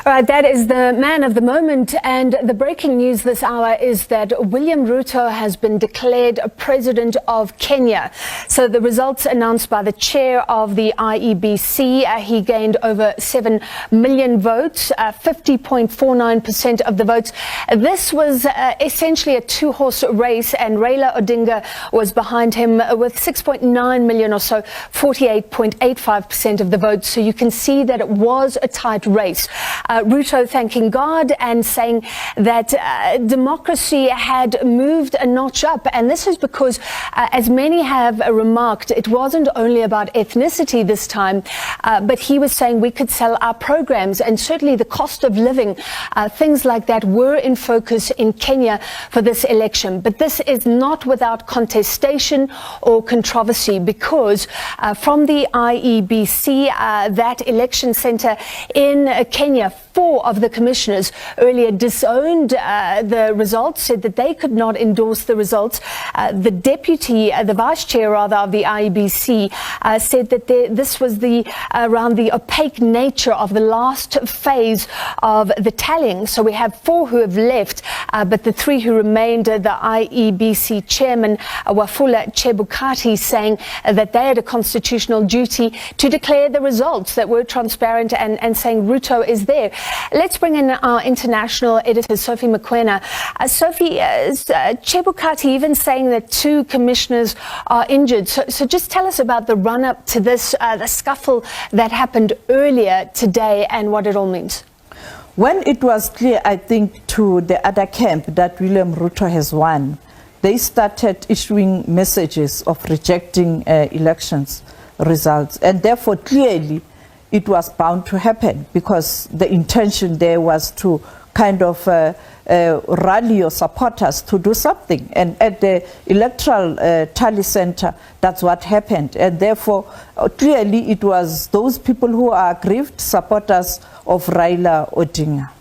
All right, that is the man of the moment, and the breaking news this hour is that Wiliam Ruto has been declared president of Kenya. So the results announced by the chair of the IEBC, he gained over 7 million votes, 50.49% of the votes. This was essentially a two-horse race, and Raila Odinga was behind him with 6.9 million or so, 48.85% of the votes. So you can see that it was a tight race. Ruto thanking God and saying that democracy had moved a notch up. And this is because, as many have remarked, it wasn't only about ethnicity this time, but he was saying we could sell our programs, and certainly the cost of living, things like that were in focus in Kenya for this election. But this is not without contestation or controversy, because from the IEBC, that election center in Kenya, 4 of the commissioners earlier disowned the results, said that they could not endorse the results. The deputy, the vice chair rather of the IEBC, said that this was around the opaque nature of the last phase of the tallying. So we have 4 who have left, but the 3 who remained, the IEBC chairman, Wafula Chebukati, saying that they had a constitutional duty to declare the results that were transparent, and saying Ruto is there. Let's bring in our international editor, Sophie Mokoena. Sophie, Chebukati even saying that 2 commissioners are injured. So just tell us about the run-up to this, the scuffle that happened earlier today, and what it all means. When it was clear, I think, to the other camp that Wiliam Ruto has won, they started issuing messages of rejecting elections results. And therefore, clearly, it was bound to happen, because the intention there was to kind of rally your supporters to do something. And at the electoral tally center, that's what happened. And therefore, clearly, it was those people who are aggrieved supporters of Raila Odinga.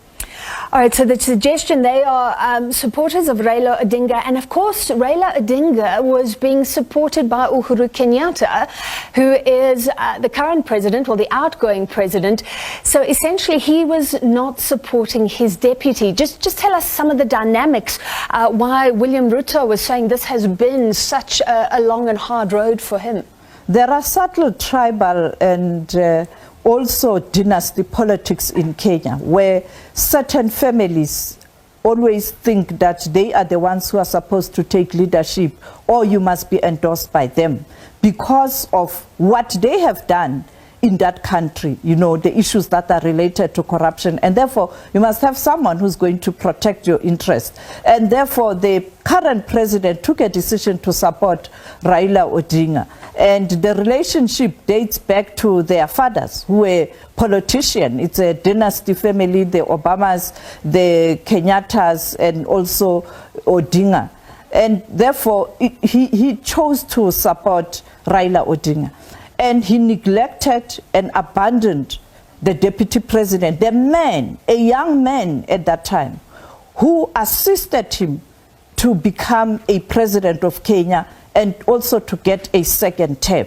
All right, so the suggestion, they are supporters of Raila Odinga, and of course Raila Odinga was being supported by Uhuru Kenyatta, who is the current president, or the outgoing president. So essentially he was not supporting his deputy. Just tell us some of the dynamics, why Wiliam Ruto was saying this has been such a long and hard road for him. There are subtle tribal and also dynasty politics in Kenya, where certain families always think that they are the ones who are supposed to take leadership, or you must be endorsed by them because of what they have done in that country, you know, the issues that are related to corruption. And therefore, you must have someone who's going to protect your interests. And therefore, the current president took a decision to support Raila Odinga. And the relationship dates back to their fathers, who were politicians. It's a dynasty family, the Obamas, the Kenyattas, and also Odinga. And therefore, he chose to support Raila Odinga. And he neglected and abandoned the deputy president, the man, a young man at that time, who assisted him to become a president of Kenya and also to get a second term.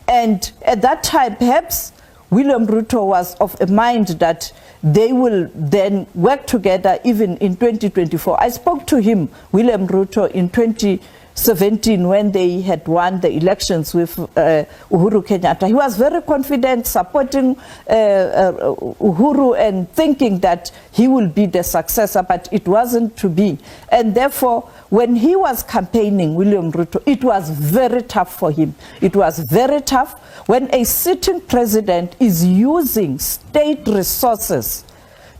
And at that time, perhaps Wiliam Ruto was of a mind that they will then work together even in 2024. I spoke to him, Wiliam Ruto, in 2017 when they had won the elections with Uhuru Kenyatta. He was very confident, supporting Uhuru and thinking that he will be the successor, but it wasn't to be. And therefore, when he was campaigning, Wiliam Ruto, it was very tough for him. It was very tough when a sitting president is using state resources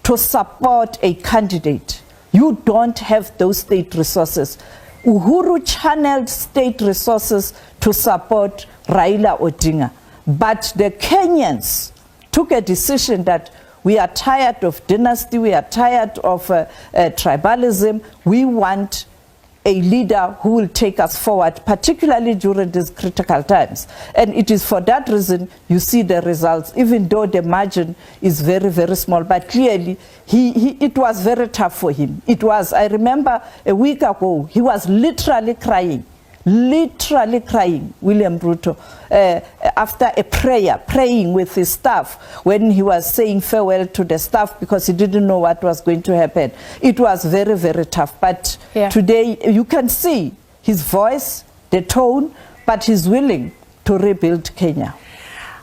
to support a candidate. You don't have those state resources. Uhuru channeled state resources to support Raila Odinga. But the Kenyans took a decision that we are tired of dynasty, we are tired of tribalism, we want a leader who will take us forward, particularly during these critical times. And it is for that reason you see the results, even though the margin is very, very small. But clearly, it was very tough for him. It was, I remember a week ago, he was literally crying literally crying, William Ruto, after a prayer, praying with his staff when he was saying farewell to the staff because he didn't know what was going to happen. It was very, very tough. But today you can see his voice, the tone, but he's willing to rebuild Kenya.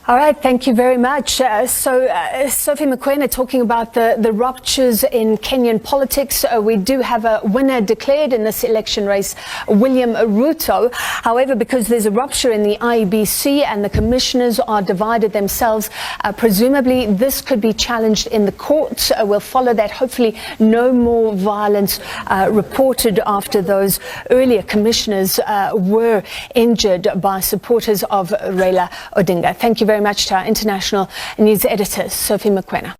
All right, thank you very much. Sophie Mokoena talking about the ruptures in Kenyan politics. We do have a winner declared in this election race, Wiliam Ruto. However, because there's a rupture in the IEBC and the commissioners are divided themselves, presumably this could be challenged in the courts. We'll follow that. Hopefully no more violence reported after those earlier commissioners were injured by supporters of Raila Odinga. Thank you very much to our international news editor, Sophie Mokoena.